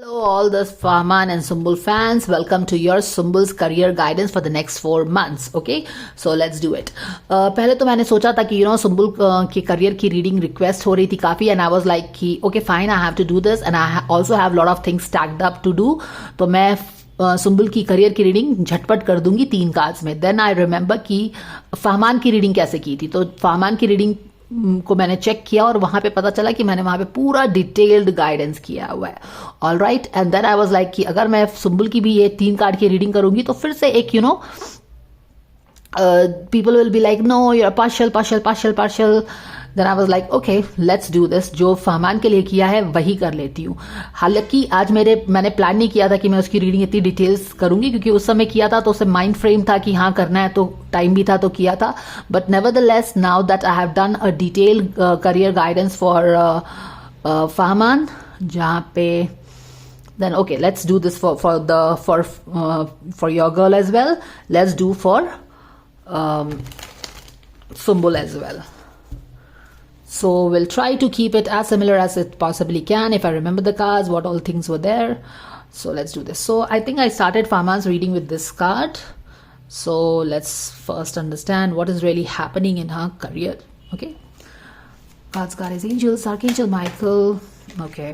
Hello, all the Fahman and Sumbul fans. Welcome to your Sumbul's career guidance for the next 4 months. Okay, so let's do it. पहले तो मैंने सोचा था कि सुम्बुल के career की रीडिंग रिक्वेस्ट हो रही थी काफ़ी एंड आई वाज लाइक कि okay fine, I have to do this and I also have lot of things stacked up to do. तो मैं सुम्बुल की करियर की रीडिंग झटपट कर दूंगी 3 कार्ड्स में. देन आई रिमेंबर कि फहमान की रीडिंग कैसे की थी. तो फहमान की रीडिंग को मैंने चेक किया और वहां पे पता चला कि मैंने वहां पे पूरा डिटेल्ड गाइडेंस किया हुआ है. All right, and then I was like कि अगर मैं सुम्बुल की भी ये 3 कार्ड की रीडिंग करूंगी तो फिर से एक people will be like, no, you're partial. Then I was like, okay, let's do this. जो फहमान के लिए किया है वही कर लेती हूँ. हालांकि आज मैंने प्लान नहीं किया था कि मैं उसकी रीडिंग इतनी डिटेल्स करूंगी, क्योंकि उस समय किया था तो उससे माइंड फ्रेम था कि हाँ करना है, तो टाइम भी था तो किया था. But nevertheless now that I have done a detail career guidance for Fahmaan, जहाँ पे then okay, let's do this for your girl as well. Let's do for Sumbul as well. So we'll try to keep it as similar as it possibly can. If I remember the cards, what all things were there. So let's do this. So I think I started Fahman's reading with this card. So let's first understand what is really happening in her career. Okay. Cards card is Angels, Archangel Michael. Okay.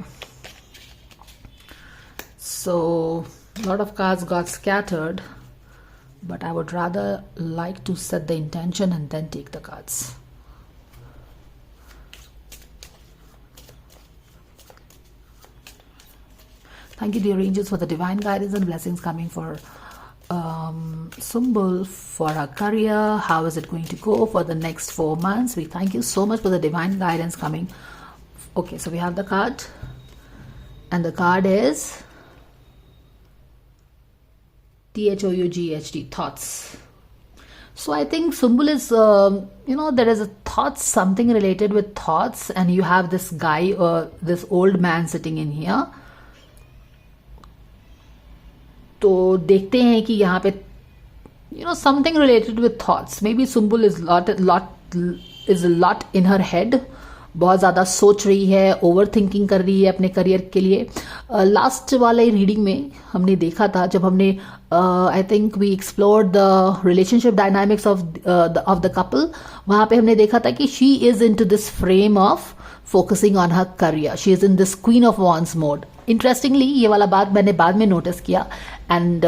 So a lot of cards got scattered, but I would rather like to set the intention and then take the cards. Thank you, dear angels, for the divine guidance and blessings coming for Sumbul for her career. How is it going to go for the next 4 months? We thank you so much for the divine guidance coming. Okay, so we have the card, and the card is THOUGHD, thoughts. So I think Sumbul is, there is a thoughts, something related with thoughts, and you have this guy or this old man sitting in here. तो देखते हैं कि यहाँ पे something related with thoughts. Maybe Sumbul is a lot in her head. बहुत ज़्यादा सोच रही है, ओवर थिंकिंग कर रही है अपने करियर के लिए. लास्ट वाले रीडिंग में हमने देखा था, जब हमने I think we explored the relationship dynamics of the couple. वहाँ पे हमने देखा था कि she is into this frame of focusing on her career. She is in this queen of wands mode. Interestingly ये वाला बात मैंने बाद में नोटिस किया, एंड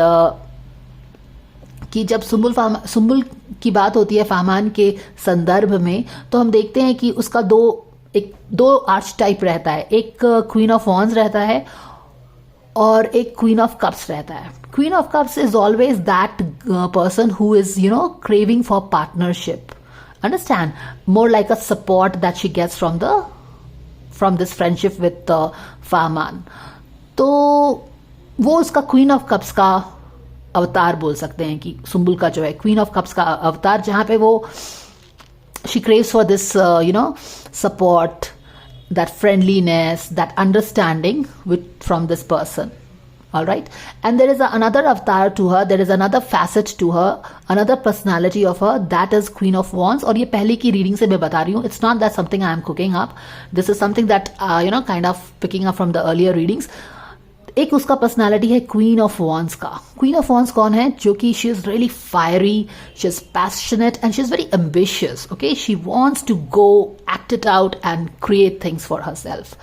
कि जब सुम्बुल की बात होती है फहमान के संदर्भ में, तो हम देखते हैं कि उसका दो आर्च टाइप रहता है. एक क्वीन ऑफ वॉन्स रहता है और एक क्वीन ऑफ कप्स रहता है. Queen of cups is always that person who is craving for partnership. Understand? More like a support that she gets from this friendship with Fahmaan. तो वो उसका क्वीन ऑफ कप्स का अवतार बोल सकते हैं कि सुम्बुल का जो है क्वीन ऑफ कप्स का अवतार, जहां पे वो she craves for this support, that friendliness, that understanding from this person. All right, and there is another avatar to her, there is another facet to her, another personality of her, that is Queen of Wands. और ये पहले की reading से मैं बता रही हूँ. It's not that something I am cooking up. This is something that kind of picking up from the earlier readings. एक उसका पर्सनालिटी है क्वीन ऑफ वॉन्स का. क्वीन ऑफ वॉन्स कौन है? जो कि she is really fiery, she is passionate and she is very ambitious. Okay, she wants to go act it out and create things for herself.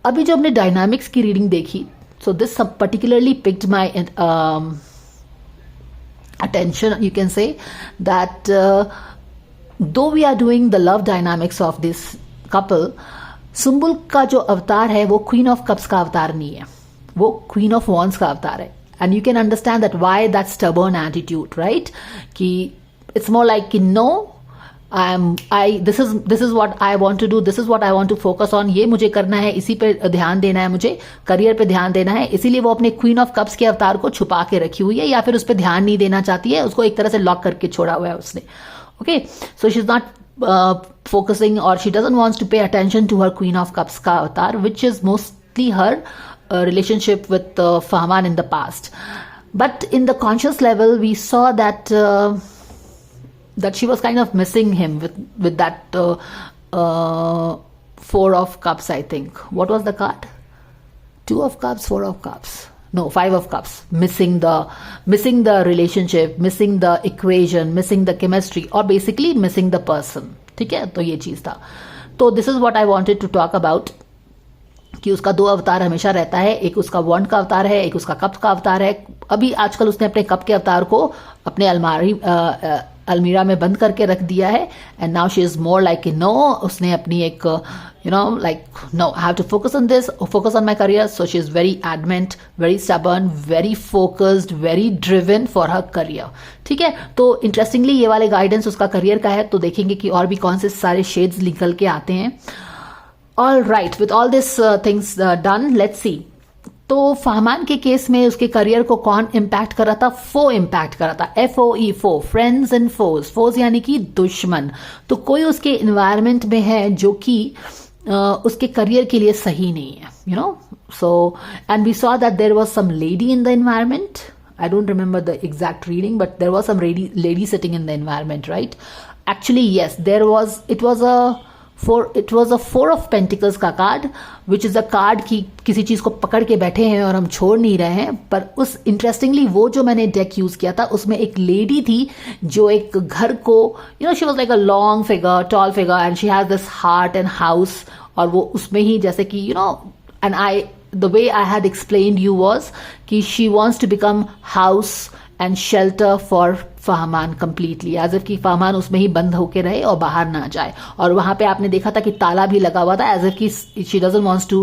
अभी जो हमने dynamics की reading देखी, so this particularly picked my attention. You can say that though we are doing the love dynamics of this couple, Sumbul का जो अवतार है वो क्वीन ऑफ कप्स का अवतार नहीं है, वो क्वीन ऑफ वॉन्स का अवतार है. And you can understand that why that stubborn attitude, right? कि इट्स मोर लाइक कि no, this is what I want to do, this is what I want to focus on. ये मुझे करना है, इसी पे ध्यान देना है, मुझे करियर पे ध्यान देना है. इसीलिए वो अपने क्वीन ऑफ कप्स के अवतार को छुपा के रखी हुई है, या फिर उस पर ध्यान नहीं देना चाहती है, उसको एक तरह से लॉक करके छोड़ा हुआ है उसने. Okay, so she is not focusing, or she doesn't want to pay attention to her Queen of Cups ka avatar, which is mostly her relationship with Fahman in the past. But in the conscious level, we saw that she was kind of missing him with that 4 of Cups, I think. What was the card? 2 of cups, 4 of cups, no, 5 of cups, missing the relationship, missing the equation, missing the chemistry, or basically missing the person. ठीक है, तो ये चीज था. तो this is what I wanted to talk about, कि उसका 2 अवतार हमेशा रहता है. एक उसका वॉन्ड का अवतार है, एक उसका कप का अवतार है. अभी आजकल उसने अपने कप के अवतार को अपने अलमीरा में बंद करके रख दिया है. And now she is more like no, उसने अपनी एक like no, I have to focus on this, focus on my career. So she is very adamant, very stubborn, very focused, very driven for her career. ठीक है, तो interestingly ये वाले guidance उसका career का है. तो देखेंगे कि और भी कौन से सारे शेड्स निकल के आते हैं. All right, with all this things done, let's see. तो फहमान के केस में उसके करियर को कौन इम्पैक्ट कर रहा था? फो इम्पैक्ट कर रहा था. FOE, foe, friends and foes. Foes यानी कि दुश्मन. तो कोई उसके इन्वायरमेंट में है जो कि उसके करियर के लिए सही नहीं है, you know. So and we saw that there was some lady in the environment. I don't remember the exact reading, but there was some lady sitting in the environment, right? Actually, yes, it was a 4 of Pentacles का card, which is a card कि किसी चीज को पकड़ के बैठे हैं और हम छोड़ नहीं रहे हैं. पर उस इंटरेस्टिंगली वो जो मैंने डेक यूज किया था उसमें एक लेडी थी जो एक घर को, she was like a long figure, tall figure, and she has this heart and house. और वो उसमें ही जैसे कि and the way I had explained you was कि she wants to become house and shelter for Fahmaan completely, as if कि फहमान उसमें ही बंद होके रहे और बाहर ना जाए. और वहां पे आपने देखा था कि ताला भी लगा हुआ था, as if कि she doesn't wants to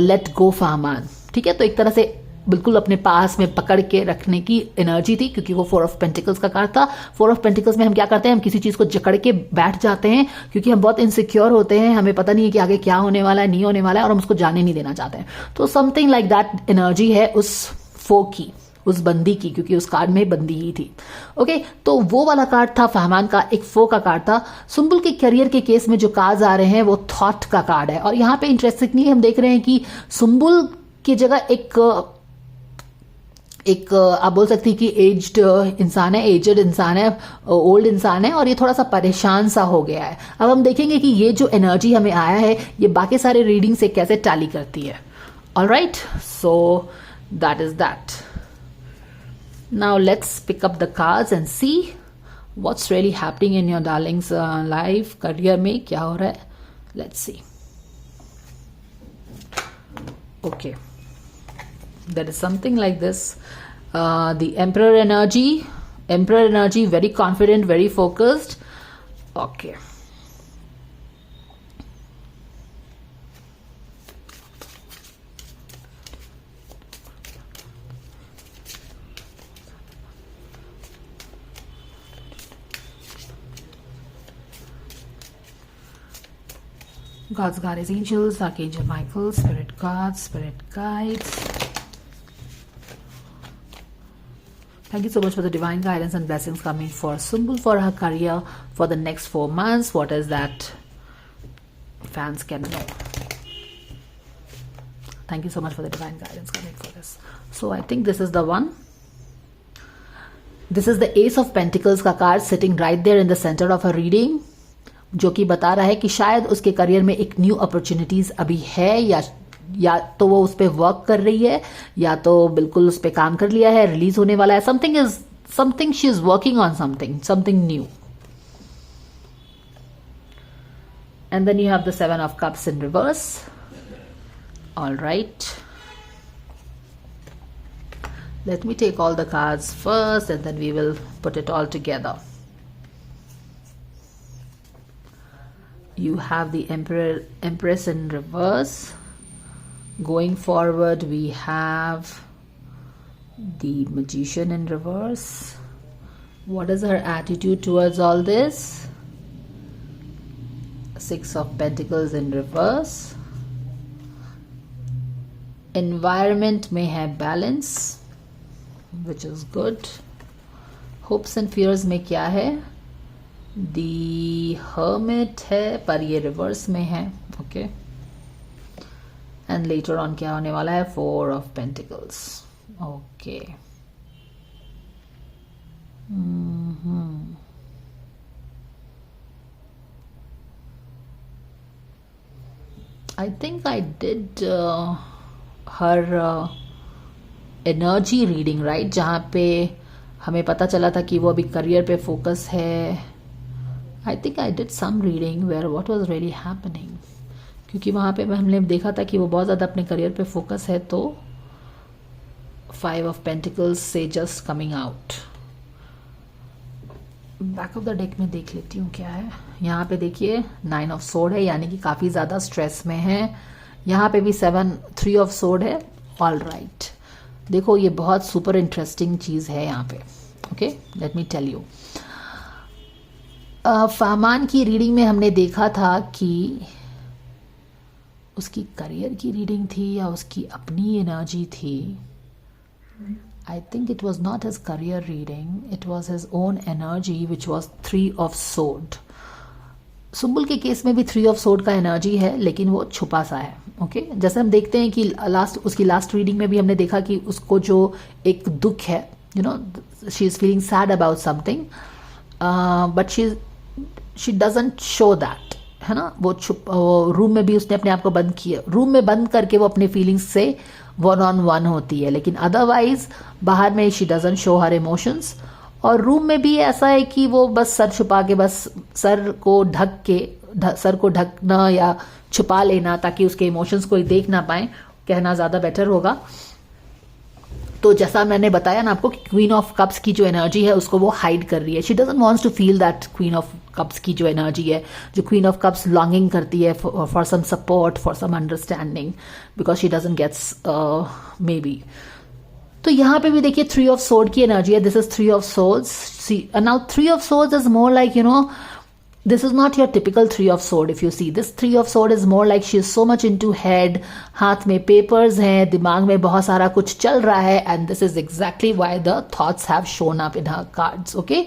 let go Fahman. ठीक है, तो एक तरह से बिल्कुल अपने पास में पकड़ के रखने की एनर्जी थी, क्योंकि वो 4 ऑफ पेंटिकल्स का कार्ड था. 4 ऑफ पेंटिकल्स में हम क्या करते हैं? हम किसी चीज को जकड़ के बैठ जाते हैं, क्योंकि हम बहुत इनसिक्योर होते हैं, हमें पता नहीं है कि आगे क्या होने वाला है, नहीं होने वाला है, और हम उसको जाने नहीं देना चाहते हैं. तो समथिंग लाइक दैट एनर्जी है उस फो की, उस बंदी की, क्योंकि उस कार्ड में बंदी ही थी. ओके, तो वो वाला कार्ड था फहमान का, एक फो का कार्ड था. सुंबुल के करियर के केस में जो कार्ड आ रहे हैं वो थॉट का कार्ड है. और यहाँ पे इंटरेस्टिंगली हम देख रहे हैं कि सुंबुल की जगह एक आप बोल सकती कि एज्ड इंसान है, एजड इंसान है, ओल्ड इंसान है, और ये थोड़ा सा परेशान सा हो गया है. अब हम देखेंगे कि ये जो एनर्जी हमें आया है ये बाकी सारे रीडिंग से कैसे टैली करती है. All right, so that is that. Now let's pick up the cards and see what's really happening in your darling's life. Career में क्या हो रहा है, let's see. Okay, there is something like this, the emperor energy, very confident, very focused. Okay, God's guardians, angels, Archangel Michael, spirit guards, spirit guides. Thank you so much for the divine guidance and blessings coming for Sumbul for her career for the next 4 months. What is that fans can know? Thank you so much for the divine guidance coming for this. So I think this is the one. This is the Ace of Pentacles का card sitting right there in the center of her reading, जो कि बता रहा है कि शायद उसके career में एक न्यू अपॉर्चुनिटीज अभी है, या तो वो उस पर वर्क कर रही है, या तो बिल्कुल उस पर काम कर लिया है, रिलीज होने वाला है. Something she is working on something new. And then you have the 7 of cups in reverse. All right, let me take all the cards first and then we will put it all together. You have the Empress in reverse. Going forward, we have the Magician in reverse. What is her attitude towards all this? 6 of Pentacles in reverse. Environment may have balance, which is good. Hopes and fears में क्या है? दी hermit है, पर ये reverse में है. Okay, and later on क्या होने वाला है? 4 of pentacles. Okay, I think I did her energy reading, right, जहाँ पे हमें पता चला था कि वो अभी करियर पे फोकस है. I think I did some reading where what was really happening, क्योंकि वहाँ पे हमने देखा था कि वो बहुत ज़्यादा अपने करियर पे फोकस है. तो 5 ऑफ पेंटिकल्स से just coming out. Back of the deck में देख लेती हूँ क्या है. यहाँ पे देखिए 9 ऑफ सोर्ड है, यानी कि काफ़ी ज़्यादा स्ट्रेस में है. यहाँ पे भी 3 ऑफ सोर्ड है. ऑल राइट, देखो ये बहुत सुपर इंटरेस्टिंग चीज़ है यहाँ पे. Okay, let me tell you. फामान की रीडिंग में हमने देखा था कि उसकी करियर की रीडिंग थी या उसकी अपनी एनर्जी थी. I think it was not his career reading, it was his own energy which was 3 of sword. Sumbul के केस में भी 3 ऑफ सोर्ड का एनर्जी है, लेकिन वो छुपा सा है. ओके, जैसे हम देखते हैं कि उसकी लास्ट रीडिंग में भी हमने देखा कि उसको जो एक दुख है, you no, she is feeling sad about something, but she doesn't show that, है ना. वो रूम में भी उसने अपने आप को बंद किया, रूम में बंद करके वो अपने फीलिंग्स से 1-on-1 होती है, लेकिन अदरवाइज बाहर में she doesn't show her emotions. और रूम में भी ऐसा है कि वो बस सर छुपा के, बस सर को ढकना या छुपा लेना ताकि उसके इमोशंस कोई देख ना पाए, कहना ज़्यादा बेटर होगा. तो जैसा मैंने बताया ना आपको कि क्वीन ऑफ कप्स की जो एनर्जी है उसको वो हाइड कर रही है. She doesn't wants to feel that queen of cups की जो एनर्जी है, जो क्वीन ऑफ कप्स लॉन्गिंग करती है for some support, for some understanding, because she doesn't gets maybe. तो यहाँ पे भी देखिए 3 ऑफ सोर्ड की एनर्जी है. This is 3 of swords. See now 3 of swords is more like, you know, this is not your typical 3 of sword. If you see this 3 of sword is more like she is so much into head, हाथ में papers हैं, दिमाग में बहुत सारा कुछ चल रहा है, and this is exactly why the thoughts have shown up in her cards. Okay,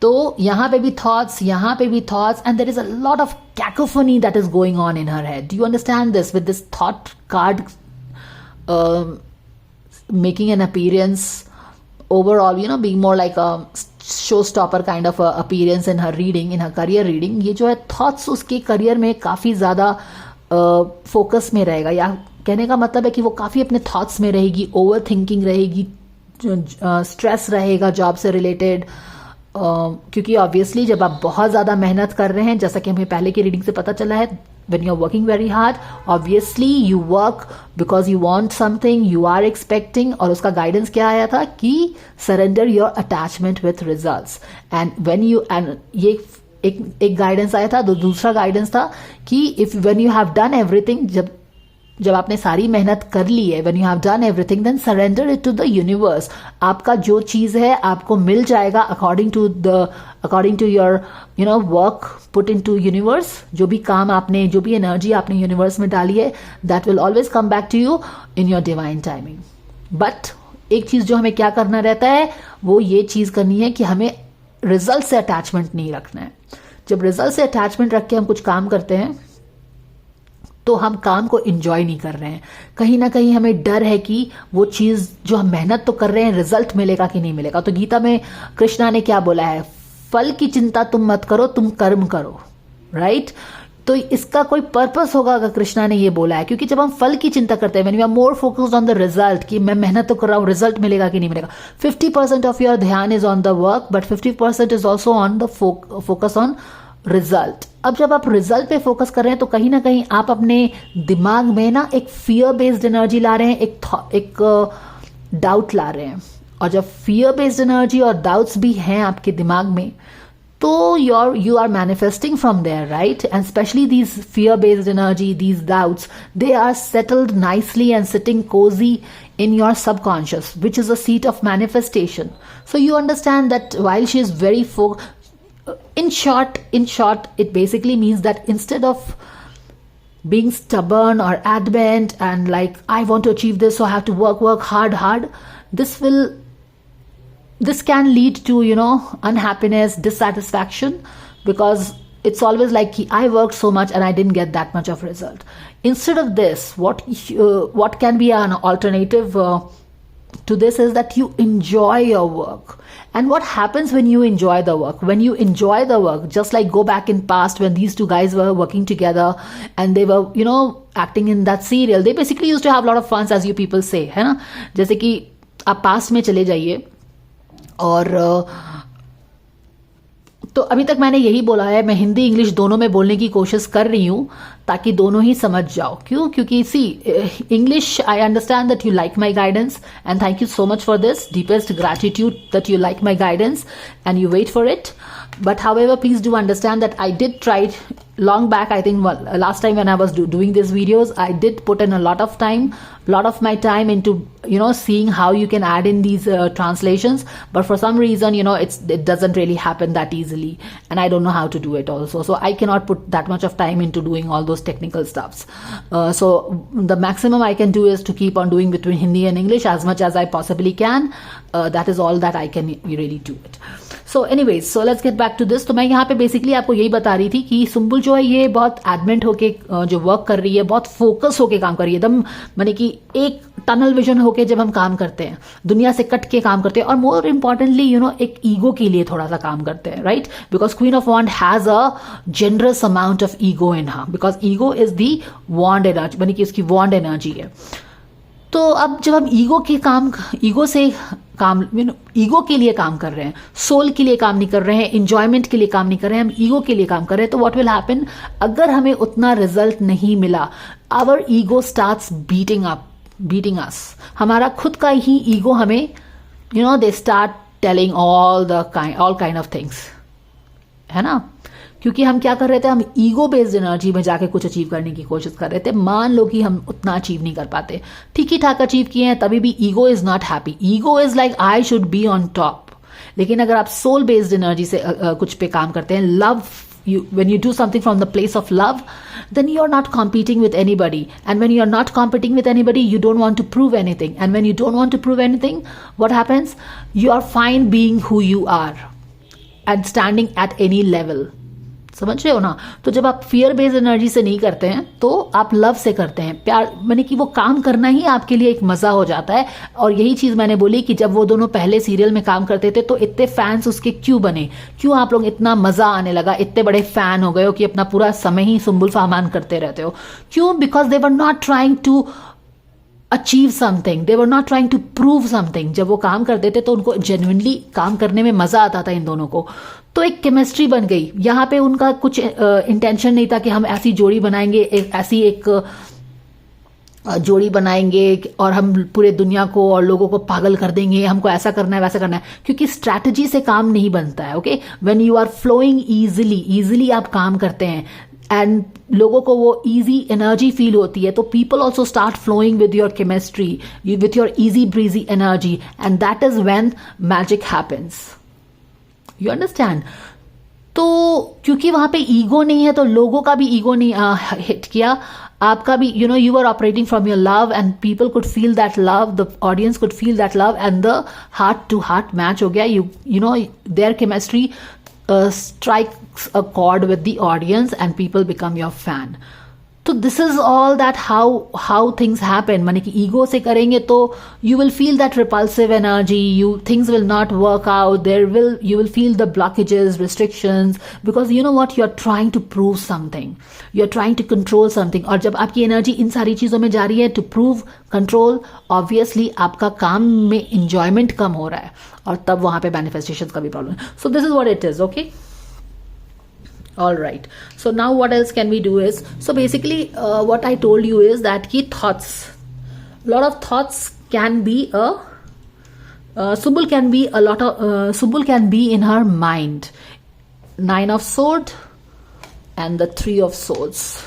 तो यहाँ पे भी thoughts, यहाँ पे भी thoughts, and there is a lot of cacophony that is going on in her head. Do you understand this? With this thought card making an appearance overall, you know, being more like a showstopper kind of a appearance in her reading, in her career reading. ये जो है thoughts उसके career में काफ़ी ज़्यादा focus में रहेगा, या कहने का मतलब है कि वो काफ़ी अपने थॉट्स में रहेगी, ओवर थिंकिंग रहेगी, स्ट्रेस रहेगा जॉब से रिलेटेड. क्योंकि ऑब्वियसली जब आप बहुत ज़्यादा मेहनत कर रहे हैं, जैसा कि हमें पहले की रीडिंग से पता चला है, when you're working very hard, obviously you work because you want something, you are expecting. और उसका गाइडेंस क्या आया था कि surrender your attachment with results. And ये एक गाइडेंस आया था. दूसरा गाइडेंस था कि when you have done everything, जब आपने सारी मेहनत कर ली है, when you have done everything, then surrender it to the universe. आपका जो चीज़ है आपको मिल जाएगा according to your you know work put into universe. जो भी काम आपने, जो भी एनर्जी आपने यूनिवर्स में डाली है, that will always come back to you in your divine timing. But एक चीज़ जो हमें क्या करना रहता है, वो ये चीज़ करनी है कि हमें रिजल्ट से अटैचमेंट नहीं रखना है. जब रिजल्ट से अटैचमेंट रख के हम कुछ काम करते हैं तो हम काम को एंजॉय नहीं कर रहे हैं. कहीं ना कहीं हमें डर है कि वो चीज़ जो हम मेहनत तो कर रहे हैं, रिजल्ट मिलेगा कि नहीं मिलेगा. तो गीता में कृष्णा ने क्या बोला है, फल की चिंता तुम मत करो, तुम कर्म करो, राइट. तो इसका कोई पर्पस होगा अगर कृष्णा ने ये बोला है, क्योंकि जब हम फल की चिंता करते हैं, when we are more focused on the result, कि मैं मेहनत तो कर रहा हूँ, रिजल्ट मिलेगा कि नहीं मिलेगा, 50% ऑफ योर ध्यान is on the work, but 50% is also on the focus on result. अब जब आप रिजल्ट पे फोकस कर रहे हैं तो कहीं ना कहीं आप अपने दिमाग में ना एक फियर बेस्ड एनर्जी ला रहे हैं, एक डाउट ला रहे हैं. और जब फियर बेस्ड एनर्जी और डाउट्स भी हैं आपके दिमाग में, तो you are manifesting from there, right? And especially these fear-based energy, these doubts, they are settled nicely and sitting cozy in your subconscious, which is a seat of manifestation. So you understand that while she is very in short, it basically means that instead of being stubborn or adamant and like, I want to achieve this, so I have to work hard, this can lead to, you know, unhappiness, dissatisfaction, because it's always like I worked so much and I didn't get that much of result. Instead of this, what can be an alternative to this is that you enjoy your work. And what happens when you enjoy the work? When you enjoy the work, just like go back in past when these two guys were working together and they were, acting in that serial, they basically used to have a lot of fun, as you people say, है ना? जैसे कि आप past में चले जाइए और तो अभी तक मैंने यही बोला है, मैं हिंदी इंग्लिश दोनों में बोलने की कोशिश कर रही हूँ ताकि दोनों ही समझ जाओ. क्यों? क्योंकि see English, I understand that you like my guidance and thank you so much for this. Deepest gratitude that you like my guidance and you wait for it. But however, please do understand that I did try it long back. I think last time when I was doing these videos, I did put in a lot of my time into seeing how you can add in these translations. But for some reason, it doesn't really happen that easily, and I don't know how to do it also. So I cannot put that much of time into doing all those technical stuffs. So the maximum I can do is to keep on doing between Hindi and English as much as I possibly can. That is all that I can really do it. So anyways, so let's get back to this. तो मैं यहाँ पे basically आपको यही बता रही थी कि सुम्बुल जो है ये बहुत एडमेंट होके जो वर्क कर रही है, बहुत फोकस होके काम कर रही है, एकदम माने कि एक टनल विजन होके जब हम काम करते हैं, दुनिया से कट के काम करते हैं, और मोर इम्पॉर्टेंटली एक ईगो के लिए थोड़ा सा काम करते हैं, right? Because queen of wand has a generous amount of ego in her, because ego is the wand energy, माने कि उसकी वॉन्ड एनर्जी है. तो अब जब हम ईगो के लिए काम कर रहे हैं, सोल के लिए काम नहीं कर रहे हैं, इंजॉयमेंट के लिए काम नहीं कर रहे हैं, हम ईगो के लिए काम कर रहे हैं, तो व्हाट विल हैपन? अगर हमें उतना रिजल्ट नहीं मिला, आवर ईगो स्टार्ट्स बीटिंग अस. हमारा खुद का ही ईगो हमें they start telling all kind of things, है ना? क्योंकि हम क्या कर रहे थे, हम ईगो बेस्ड एनर्जी में जाके कुछ अचीव करने की कोशिश कर रहे थे. मान लो कि हम उतना अचीव नहीं कर पाते, ठीक ही ठाक अचीव किए हैं, तभी भी ego is not happy. Ego is like I should be on top. लेकिन अगर आप सोल बेस्ड एनर्जी से कुछ पे काम करते हैं, love, when you do something from the place of love, then you are not competing with anybody. And when you are not competing with anybody, you don't want to prove anything. And when you don't want to prove anything, what happens? You are fine being who you are and standing at any level. समझ रहे हो ना? तो जब आप fear based energy से नहीं करते हैं तो आप लव से करते हैं, प्यार, माने कि वो काम करना ही आपके लिए एक मजा हो जाता है. और यही चीज मैंने बोली कि जब वो दोनों पहले सीरियल में काम करते थे तो इतने फैंस उसके क्यों बने, क्यों आप लोग इतना मजा आने लगा, इतने बड़े फैन हो गए हो कि अपना पूरा समय ही सुम्बुल फहमान करते रहते हो. क्यों? Because they were not trying to achieve something, they were not trying to prove something. जब वो काम करते थे तो उनको जेन्युइनली काम करने में मजा आता था इन दोनों को, तो एक केमिस्ट्री बन गई. यहाँ पे उनका कुछ इंटेंशन नहीं था कि हम ऐसी जोड़ी बनाएंगे, ऐसी एक जोड़ी बनाएंगे और हम पूरे दुनिया को और लोगों को पागल कर देंगे, हमको ऐसा करना है वैसा करना है, क्योंकि स्ट्रैटेजी से काम नहीं बनता है. Okay, when you are flowing easily आप काम करते हैं एंड लोगों को वो इजी एनर्जी फील होती है, तो people also start flowing with your chemistry, with your easy breezy energy, and that is when magic happens. You understand? तो क्योंकि वहां पे ईगो नहीं है तो लोगों का भी ईगो नहीं हिट किया, आपका भी, you are operating from your love and people could feel that love, the audience could feel that love and the heart to heart match हो गया. You know their chemistry strikes a chord with the audience and people become your fan. तो this is all that how things happen. माने कि ego से करेंगे तो you will feel that repulsive energy, things will not work out, you will feel the blockages, restrictions, because you know what, you are trying to prove something, you are trying to control something. और जब आपकी energy in सारी चीजों में जा रही है to prove, control, obviously आपका काम में enjoyment कम हो रहा है और तब वहां पे manifestations का भी प्रॉब्लम है. So this is what it is, okay? All right, so now what else can we do is, so basically what I told you is that ki thoughts, lot of thoughts can be Sumbul can be in her mind. 9 of Swords and the 3 of Swords.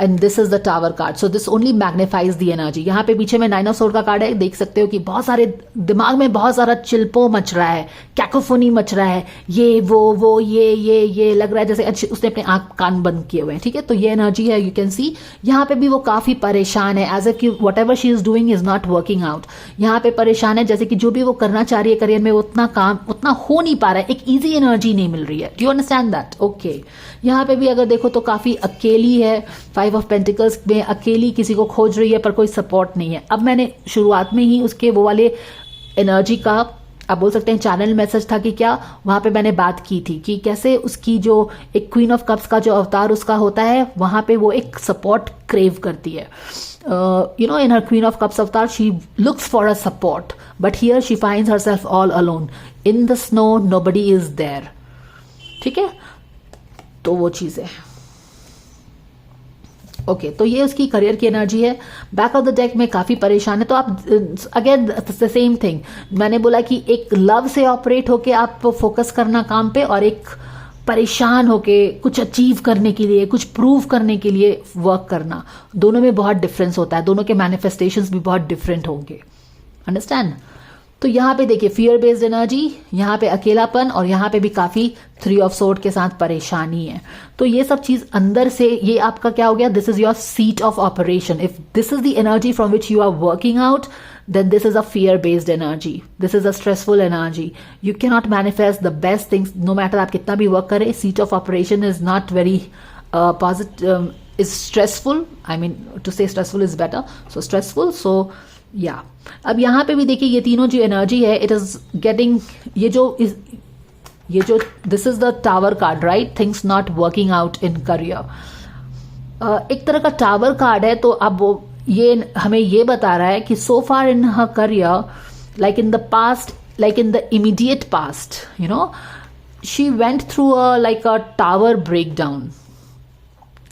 And this is the Tower card. So this only magnifies the energy. यहाँ पे पीछे में 9 of Swords का card है, देख सकते हो कि बहुत सारे दिमाग में बहुत सारा चिल्पो मच रहा है, कैकोफोनी मच रहा है, ये वो ये लग रहा है जैसे अच्छे उसने अपने आंख कान बंद किए हुए हैं. ठीक है, तो ये एनर्जी है. यू कैन सी यहाँ पे भी वो काफी परेशान है, एज कि what ever she is doing is not working out. यहाँ पे परेशान है जैसे कि जो भी वो करना चाह रही है करियर में उतना हो नहीं पा रहा है, एक ईजी एनर्जी नहीं मिल रही है. Do you understand that? Okay, यहाँ पे भी अगर देखो तो काफी अकेली है. 5 ऑफ पेंटिकल्स में अकेली किसी को खोज रही है पर कोई सपोर्ट नहीं है। अब मैंने शुरुआत में ही उसके वो वाले एनर्जी का आप बोल सकते हैं चैनल मैसेज था कि क्या, वहां पे मैंने बात की थी कि कैसे उसकी जो एक क्वीन ऑफ कप्स का जो अवतार उसका होता है वहां पे वो एक सपोर्ट क्रेव करती है। In her Queen of Cups avatar, she looks for a support, but here she finds herself all alone. In the snow, nobody is there. ठीक है, तो वो चीज है। ओके, तो ये उसकी करियर की एनर्जी है। बैक ऑफ द डेक में काफी परेशान है, तो आप अगेन द सेम थिंग मैंने बोला कि एक लव से ऑपरेट होके आप फोकस करना काम पे, और एक परेशान होके कुछ अचीव करने के लिए, कुछ प्रूव करने के लिए वर्क करना, दोनों में बहुत डिफरेंस होता है, दोनों के मैनिफेस्टेशंस भी बहुत डिफरेंट होंगे। अंडरस्टैंड? तो यहाँ पे देखिए फियर बेस्ड एनर्जी, यहाँ पे अकेलापन, और यहाँ पे भी काफी 3 ऑफ सोर्ड के साथ परेशानी है। तो ये सब चीज अंदर से, ये आपका क्या हो गया, this is your seat of operation. If this is the energy from which you are working out, then this is a fear-based energy. This is a stressful energy. You cannot manifest the best things no matter आप कितना भी work करें. Seat of operation is not very positive, is stressful. I mean, to say stressful is better. So stressful. So yeah. अब यहाँ पे भी देखिए ये तीनों जो एनर्जी है, it is getting, ये जो this is the tower card, right? Things not working out in career. एक तरह का टावर कार्ड है, तो अब वो ये हमें ये बता रहा है कि so far in her career, like in the past, like in the immediate past, she went through like a tower breakdown,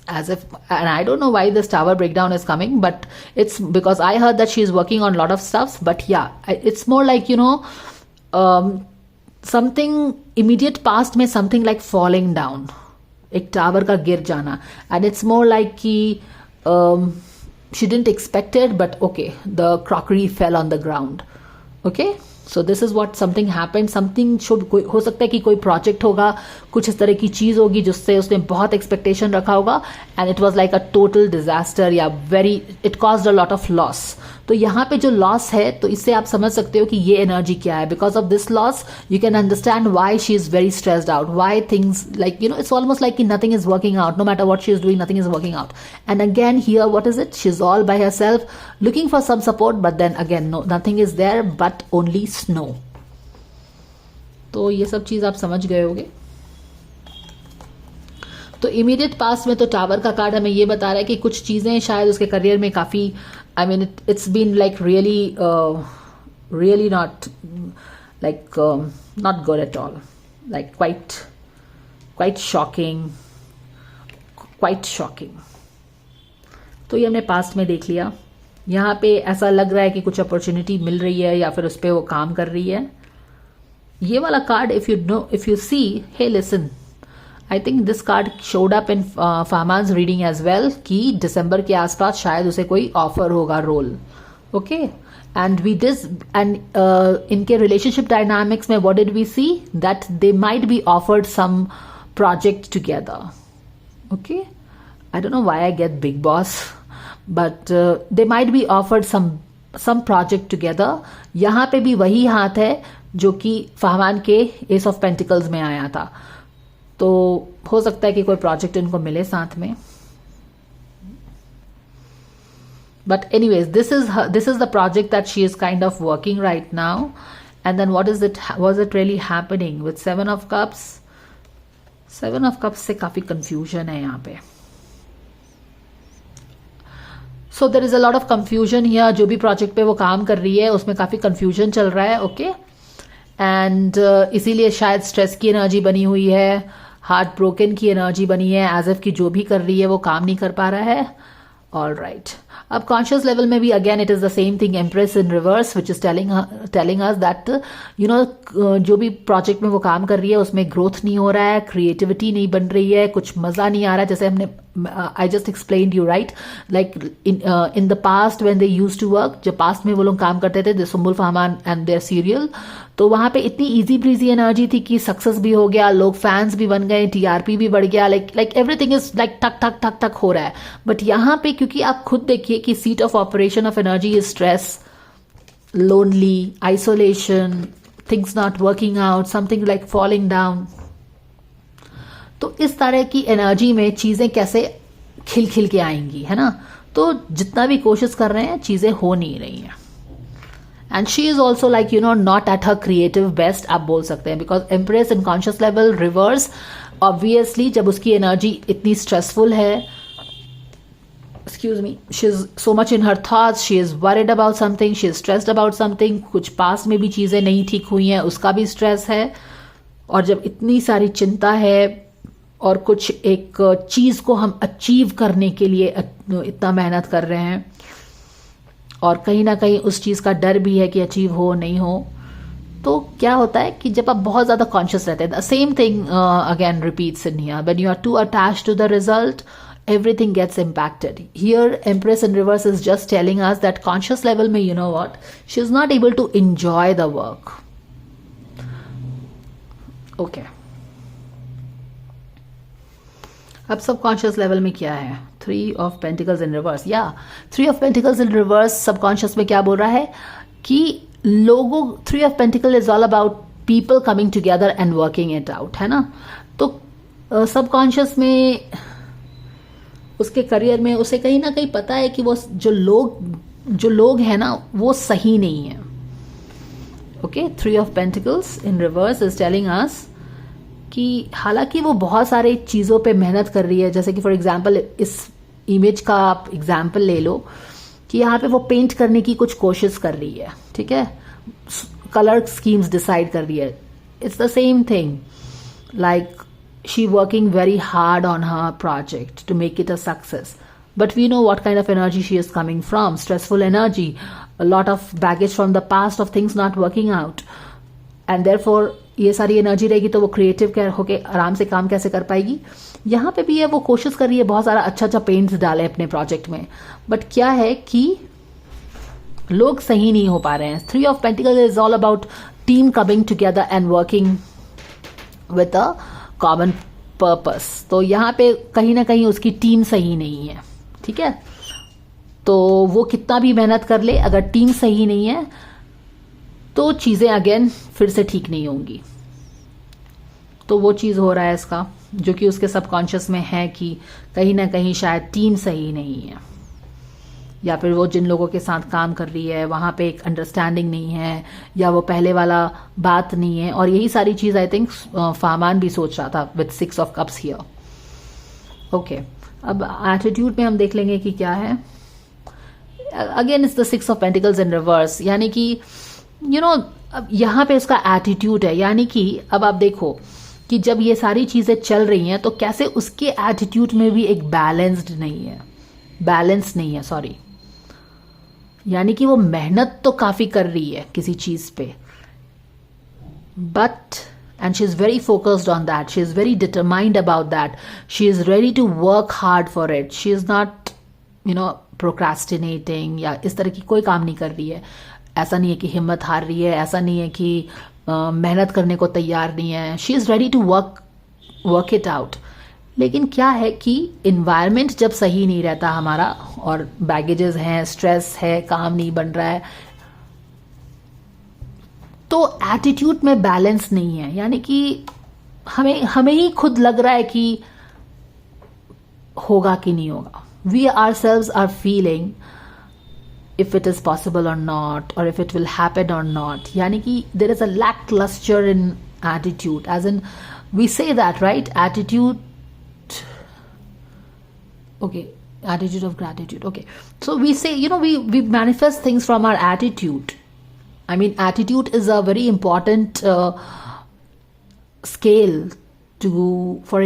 as if, and I don't know why this tower breakdown is coming, but it's because I heard that she is working on a lot of stuff, but yeah, it's more like something immediate past में something like falling down, एक tower का गिर जाना, and it's more like कि she didn't expect it, but okay, the crockery fell on the ground. Okay, so this is what something happened. Something should, हो सकता है कि कोई प्रोजेक्ट होगा, कुछ इस तरह की चीज होगी जिससे उसने बहुत एक्सपेक्टेशन रखा होगा, and it was like a total disaster, या it caused a lot of loss. तो यहाँ पे जो लॉस है, तो इससे आप समझ सकते हो कि ये एनर्जी क्या है। Because of this loss you can understand why she is very stressed out, why things like it's almost like nothing is working out, no matter what she is doing, nothing is working out. And again here what is it, she is all by herself looking for some support, but then again no, nothing is there but only snow. तो ये सब चीज आप समझ गए होंगे। तो immediate past में तो टावर का कार्ड हमें ये बता रहा है कि कुछ चीजें शायद उसके करियर में काफी, I mean, it's been like really not like not good at all, like quite shocking, quite shocking. तो ये हमने पास्ट में देख लिया। यहाँ पे ऐसा लग रहा है कि कुछ अपॉर्चुनिटी मिल रही है या फिर उस पर वो काम कर रही है। ये वाला card, if you see, hey listen, I think this card showed up in Fahman's reading as well कि दिसंबर के आसपास शायद उसे कोई ऑफर होगा role. Okay, and we this and इनके रिलेशनशिप डायनामिक्स में what did we see, that they might be offered some project together. Okay, I don't know why I get Bigg Boss, but they might be offered some project together. यहाँ पे भी वही हाथ है जो कि फहमान के एस ऑफ पेंटिकल्स में आया था, तो हो सकता है कि कोई प्रोजेक्ट इनको मिले साथ में। But anyways, this is the project that she is kind of working right now. And then what is it, was it really happening with 7 of cups? 7 of cups से काफी कंफ्यूजन है यहाँ पे। So there is a lot of confusion here. जो भी project पे वो काम कर रही है उसमें काफी कंफ्यूजन चल रहा है। ओके, एंड इसीलिए शायद स्ट्रेस की एनर्जी बनी हुई है, हार्ट ब्रोकन की एनर्जी बनी है, एज इफ की जो भी कर रही है वो काम नहीं कर पा रहा है। ऑल राइट, अब कॉन्शियस लेवल में भी again it is the same thing, empress in reverse, which is telling us that जो भी प्रोजेक्ट में वो काम कर रही है उसमें ग्रोथ नहीं हो रहा है, क्रिएटिविटी नहीं बन रही है, कुछ मजा नहीं आ रहा है। जैसे हमने I just explained you right, like in the past when they used to work, जब पास्ट में वो लोग काम करते थे, Sumbul Fahmaan and their serial, तो वहां पे इतनी इजी ब्रीजी एनर्जी थी कि सक्सेस भी हो गया, लोग फैंस भी बन गए, टीआरपी भी बढ़ गया, लाइक एवरीथिंग इज लाइक टक टक टक टक हो रहा है। बट यहाँ पे क्योंकि आप खुद देखिए कि seat of operation of energy is stress, lonely, isolation, things not working out, something like falling down. तो इस तरह की एनर्जी में चीजें कैसे खिल खिल के आएंगी, है ना। तो जितना भी कोशिश कर रहे हैं चीजें हो नहीं रही हैं। And she is also like not at her creative best आप बोल सकते हैं, because empress in conscious level reverse, obviously जब उसकी एनर्जी इतनी स्ट्रेसफुल है, excuse me, she's so much in her thoughts, she is worried about something, she is stressed about something, कुछ पास में भी चीजें नहीं ठीक हुई हैं उसका भी स्ट्रेस है, और जब इतनी सारी चिंता है और कुछ एक चीज को हम अचीव करने के लिए इतना मेहनत कर रहे हैं और कहीं ना कहीं उस चीज का डर भी है कि अचीव हो नहीं हो, तो क्या होता है कि जब आप बहुत ज्यादा कॉन्शियस रहते हैं, the same thing again repeats in here, when you are too attached to the result everything gets impacted. Here Empress in reverse is just telling us that conscious level mein, you know what, she is not able to enjoy the work. Okay, अब subconscious level में क्या है, 3 of Pentacles in reverse. या 3 of Pentacles in reverse subconscious में क्या बोल रहा है कि लोगों, 3 of Pentacles is all about people coming together and working it out, है ना। तो सबकॉन्शियस में उसके करियर में उसे कहीं ना कहीं पता है कि वो जो लोग हैं ना वो सही नहीं है। Okay, 3 of Pentacles in reverse is telling us कि हालांकि वो बहुत सारे चीज़ों पे मेहनत कर रही है, जैसे कि फॉर एग्जांपल इस इमेज का आप एग्जांपल ले लो कि यहाँ पे वो पेंट करने की कुछ कोशिश कर रही है, ठीक है, कलर स्कीम्स डिसाइड कर रही है। It's the same thing like she working very hard on her project to make it a success, but we know what kind of energy she is coming from, stressful energy, a lot of baggage from the past of things not working out, and therefore ये सारी energy रहेगी तो वो creative होके आराम से काम कैसे कर पाएगी। यहाँ पे भी है, वो कोशिश कर रही है बहुत सारा अच्छा अच्छा पेंट्स डाले अपने प्रोजेक्ट में, बट क्या है कि लोग सही नहीं हो पा रहे हैं। 3 of Pentacles is all about team coming together and working with a common purpose. तो यहाँ पे कहीं ना कहीं उसकी टीम सही नहीं है, ठीक है। तो वो कितना भी मेहनत कर ले, अगर टीम सही नहीं है तो चीजें अगेन फिर से ठीक नहीं होंगी। तो वो चीज हो रहा है इसका, जो कि उसके सबकॉन्शियस में है कि कहीं ना कहीं शायद टीम सही नहीं है, या फिर वो जिन लोगों के साथ काम कर रही है वहां पे एक अंडरस्टैंडिंग नहीं है, या वो पहले वाला बात नहीं है। और यही सारी चीज आई थिंक फामान भी सोच रहा था with 6 of Cups here. Okay, अब एटीट्यूड में हम देख लेंगे कि क्या है। Again it's the 6 of Pentacles in reverse, यानी कि अब यहाँ पे उसका एटीट्यूड है, यानी कि अब आप देखो कि जब ये सारी चीजें चल रही हैं तो कैसे उसके एटीट्यूड में भी एक बैलेंस नहीं है, सॉरी, यानी कि वो मेहनत तो काफी कर रही है किसी चीज पे, but and she is very focused on that, she is very determined about that, she is ready to work hard for it, she is not procrastinating या इस तरह की कोई काम नहीं कर रही है। ऐसा नहीं है कि हिम्मत हार रही है, ऐसा नहीं है कि मेहनत करने को तैयार नहीं है, she is ready to work it out. लेकिन क्या है कि इन्वायरमेंट जब सही नहीं रहता हमारा, और बैगेजेस हैं, स्ट्रेस है, काम नहीं बन रहा है, तो एटीट्यूड में बैलेंस नहीं है, यानी कि हमें ही खुद लग रहा है कि होगा कि नहीं होगा। We ourselves are feeling if it is possible or not, or if it will happen or not, यानी कि there is a lackluster in attitude, as in we say that, right? Attitude of gratitude. Okay, so we say, we manifest things from our attitude. I mean, attitude is a very important scale for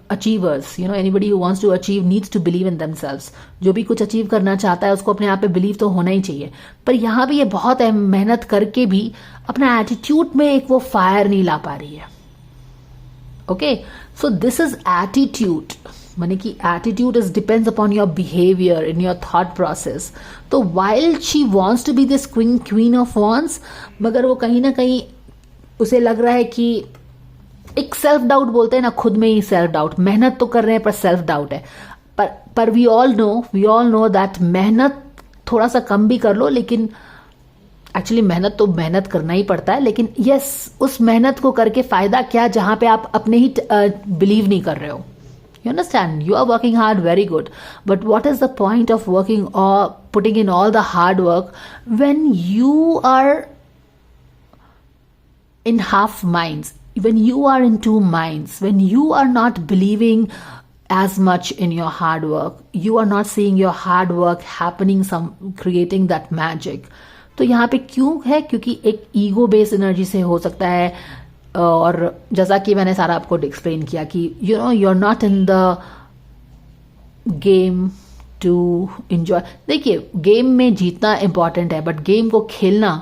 achievers. Anybody who wants to achieve needs to believe in themselves. जो भी कुछ achieve करना चाहता है उसको अपने आप पे बिलीव तो होना ही चाहिए, पर यहाँ भी ये बहुत मेहनत करके भी अपना एटीट्यूड में एक वो फायर नहीं ला पा रही है। Okay, so this is attitude, माने कि attitude is depends upon your behaviour in your thought process. तो while she wants to be this queen of wands, मगर वो कहीं ना कहीं उसे लग रहा है कि एक सेल्फ डाउट बोलते हैं ना, खुद में ही सेल्फ डाउट, मेहनत तो कर रहे हैं पर सेल्फ डाउट है। पर वी ऑल नो दैट मेहनत थोड़ा सा कम भी कर लो, लेकिन एक्चुअली मेहनत करना ही पड़ता है, लेकिन यस, उस मेहनत को करके फायदा क्या जहां पे आप अपने ही बिलीव नहीं कर रहे हो। You understand? You are working hard, very good. But what is the point of working or putting in all the hard work when you are in half minds, when you are in two minds, when you are not believing as much in your hard work, you are not seeing your hard work happening, creating that magic. तो यहाँ पे क्यों है? क्योंकि एक ego based energy से हो सकता है, और जैसा कि मैंने सारा आपको एक्सप्लेन किया कि you know you are not in the game to enjoy. देखिए, गेम में जीतना इंपॉर्टेंट है, बट गेम को खेलना,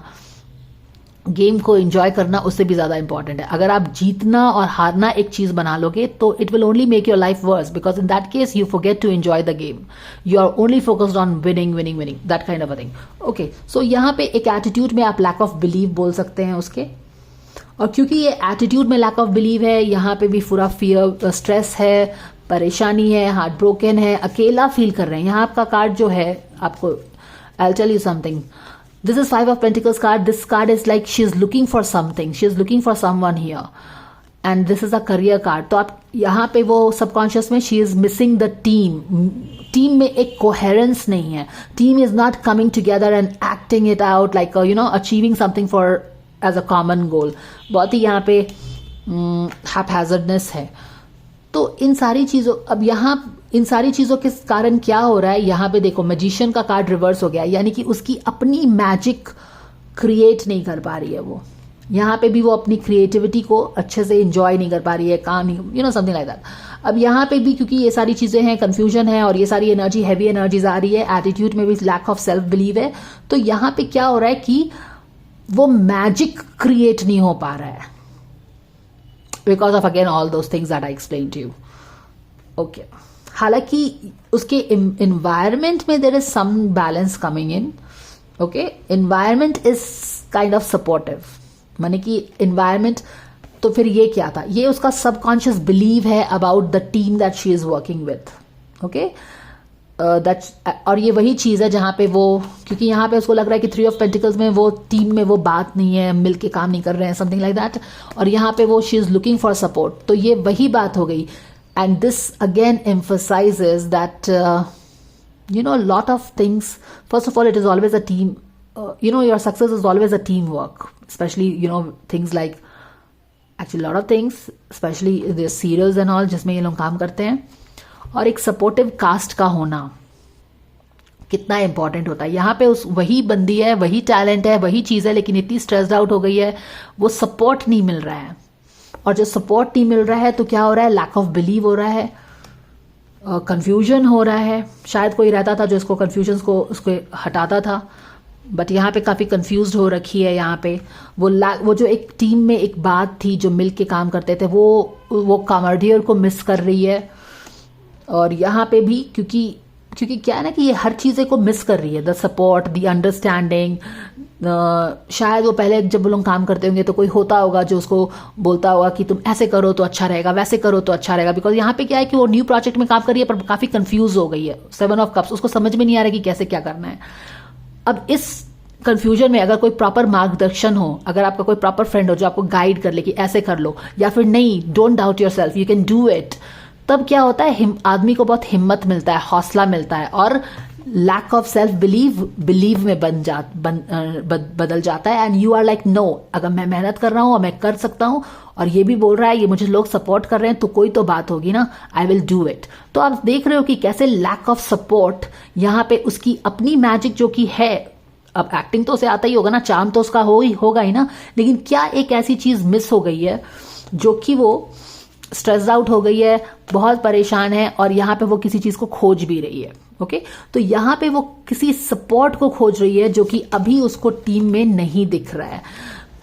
गेम को एंजॉय करना उससे भी ज़्यादा इंपॉर्टेंट है. अगर आप जीतना और हारना एक चीज़ बना लोगे तो it will only make your life worse, because in that case you forget to enjoy the game. You are only focused on winning winning winning, that kind of a thing. Okay, so यहाँ पे एक attitude में आप lack of believe बोल सकते हैं उसके. और क्योंकि ये एटीट्यूड में लैक ऑफ बिलीव है, यहाँ पे भी पूरा फियर, स्ट्रेस है, परेशानी है, हार्ट ब्रोकन है, अकेला फील कर रहे हैं. यहाँ आपका कार्ड जो है, आपको I will tell you something. This is 5 of Pentacles card. This card is like she is looking for something. She is looking for someone here. And this is a career card. तो आप यहाँ पे वो subconscious में she is missing the team. Team में एक coherence नहीं है. Team is not coming together and acting it out like you know achieving something for as a common goal. बहुत ही यहाँ पे haphazardness है. तो इन सारी चीज़ों, अब यहाँ इन सारी चीज़ों के कारण क्या हो रहा है, यहाँ पे देखो मैजिशियन का कार्ड रिवर्स हो गया, यानी कि उसकी अपनी मैजिक क्रिएट नहीं कर पा रही है वो. यहाँ पे भी वो अपनी क्रिएटिविटी को अच्छे से एंजॉय नहीं कर पा रही है, काम नहीं, you know something like that. अब यहाँ पे भी क्योंकि ये सारी चीज़ें हैं, कन्फ्यूजन है और ये सारी एनर्जी, हैवी एनर्जीज आ रही है, एटीट्यूड में भी लैक ऑफ सेल्फ बिलीव है. तो यहाँ पे क्या हो रहा है कि वो मैजिक क्रिएट नहीं हो पा रहा है, because of again all those things that I explain to you. Okay, हालांकि उसके इन्वायरमेंट में there is some balance coming in. Okay, environment is kind of supportive, माने कि इन्वायरमेंट. तो फिर ये क्या था? ये उसका सबकॉन्शियस बिलीव है about the team that she is working with. Okay, that's, और ये वही चीज़ है जहाँ पे वो, क्योंकि यहाँ पे उसको लग रहा है कि 3 ऑफ पेंटिकल्स में वो टीम में वो बात नहीं है, मिल के काम नहीं कर रहे हैं, समथिंग लाइक दैट. और यहाँ पे वो she is looking for support. तो ये वही बात हो गई. And this again emphasizes that, you know, a lot of things, first of all, it is always a team, you know, your success is always a teamwork, especially, you know, things like, actually a lot of things, especially the serials and all, जिसमें ये लोग काम करते हैं. और एक supportive cast का होना कितना इंपॉर्टेंट होता है. यहाँ पे उस वही बंदी है, वही टैलेंट है, वही चीज़ है, लेकिन इतनी स्ट्रेस्ड आउट हो गई है, वो सपोर्ट नहीं मिल रहा है. और जो सपोर्ट नहीं मिल रहा है तो क्या हो रहा है? लैक ऑफ बिलीव हो रहा है, कंफ्यूजन हो रहा है. शायद कोई रहता था जो इसको कंफ्यूजन को उसको हटाता था, बट यहाँ पे काफ़ी कंफ्यूज्ड हो रखी है. यहाँ पे वो जो एक टीम में एक बात थी, जो मिल के काम करते थे, वो कॉमर्डियर को मिस कर रही है. और यहाँ पे भी क्योंकि क्या है ना कि ये हर चीज़ें को मिस कर रही है, द सपोर्ट, द अंडरस्टैंडिंग. शायद वो पहले जब वो लोग काम करते होंगे तो कोई होता होगा जो उसको बोलता होगा कि तुम ऐसे करो तो अच्छा रहेगा, वैसे करो तो अच्छा रहेगा. बिकॉज यहाँ पे क्या है कि वो न्यू प्रोजेक्ट में काम कर रही है पर काफ़ी कंफ्यूज हो गई है. 7 ऑफ कप्स, उसको समझ में नहीं आ रहा कि कैसे क्या करना है. अब इस कंफ्यूजन में अगर कोई प्रॉपर मार्गदर्शन हो, अगर आपका कोई प्रॉपर फ्रेंड हो जो आपको गाइड कर ले कि ऐसे कर लो, या फिर नहीं, don't doubt your self, you can do it, तब क्या होता है, आदमी को बहुत हिम्मत मिलता है, हौसला मिलता है, और लैक ऑफ सेल्फ बिलीव में बदल जाता है. And you are like no, अगर मैं मेहनत कर रहा हूँ और मैं कर सकता हूँ, और ये भी बोल रहा है, ये मुझे लोग सपोर्ट कर रहे हैं, तो कोई तो बात होगी ना, आई विल डू इट. तो आप देख रहे हो कि कैसे लैक ऑफ सपोर्ट यहाँ पे उसकी अपनी मैजिक जो कि है, अब एक्टिंग तो उसे आता ही होगा ना, चार्म तो उसका होगा ही ना, लेकिन क्या एक ऐसी चीज मिस हो गई है जो कि वो स्ट्रेस आउट हो गई है, बहुत परेशान है, और यहाँ पे वो किसी चीज को खोज भी रही है. ओके, तो यहाँ पे वो किसी सपोर्ट को खोज रही है जो कि अभी उसको टीम में नहीं दिख रहा है.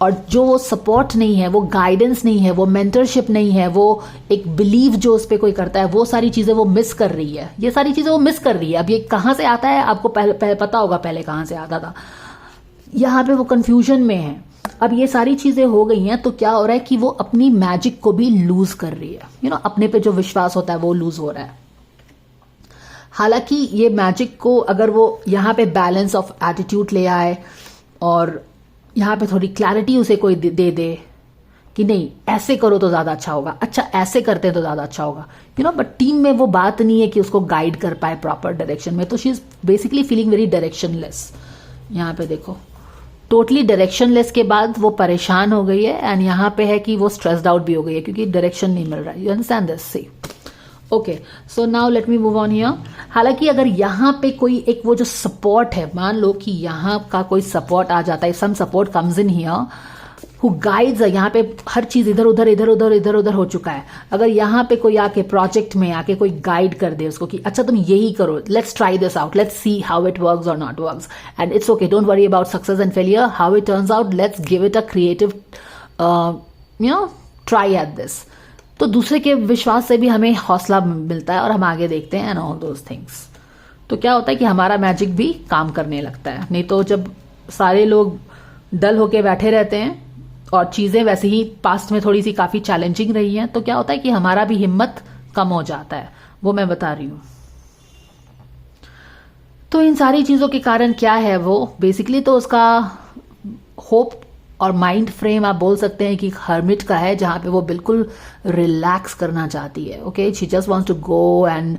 और जो वो सपोर्ट नहीं है, वो गाइडेंस नहीं है, वो मेंटरशिप नहीं है, वो एक बिलीव जो उस पर कोई करता है, वो सारी चीजें वो मिस कर रही है. ये सारी चीजें वो मिस कर रही है. अब ये कहाँ से आता है आपको पहले पता होगा, पहले कहाँ से आता था. यहाँ पे वो कंफ्यूजन में है. अब ये सारी चीजें हो गई हैं, तो क्या हो रहा है कि वो अपनी मैजिक को भी लूज कर रही है. यू नो, अपने पे जो विश्वास होता है वो लूज हो रहा है. हालांकि ये मैजिक को अगर वो यहाँ पे बैलेंस ऑफ एटीट्यूड ले आए और यहाँ पे थोड़ी क्लैरिटी उसे कोई दे दे कि नहीं ऐसे करो तो ज्यादा अच्छा होगा, अच्छा ऐसे करते तो ज्यादा अच्छा होगा, यू नो। बट टीम में वो बात नहीं है कि उसको गाइड कर पाए प्रॉपर डायरेक्शन में, तो she is basically feeling very directionless. यहाँ पे देखो टोटली डायरेक्शनलेस के बाद वो परेशान हो गई है, एंड यहाँ पे है कि वो स्ट्रेस्ड आउट भी हो गई है क्योंकि डायरेक्शन नहीं मिल रहा है। You understand this? See okay, so now let me move on here. हालांकि अगर यहाँ पे कोई एक वो जो सपोर्ट है, मान लो कि यहाँ का कोई सपोर्ट आ जाता है, some support comes in here who guides, यहाँ पे हर चीज इधर उधर इधर उधर इधर उधर हो चुका है। अगर यहाँ पे कोई आके प्रोजेक्ट में आके कोई गाइड कर दे उसको कि अच्छा तुम यही करो, let's try this out, let's see how it works और not works, and it's okay, don't worry about success and failure, how it turns out, let's give it a creative you know try at this. तो दूसरे के विश्वास से भी हमें हौसला मिलता है और हम आगे देखते हैं एंड ऑल दोज थिंग्स। तो क्या होता है कि हमारा मैजिक भी काम करने लगता है। नहीं तो जब सारे लोग डल होके बैठे रहते हैं और चीजें वैसे ही पास्ट में थोड़ी सी काफी चैलेंजिंग रही हैं, तो क्या होता है कि हमारा भी हिम्मत कम हो जाता है। वो मैं बता रही हूं। तो इन सारी चीजों के कारण क्या है, वो बेसिकली तो उसका होप और माइंड फ्रेम आप बोल सकते हैं कि हर्मिट का है, जहां पे वो बिल्कुल रिलैक्स करना चाहती है। Okay, she just wants to go and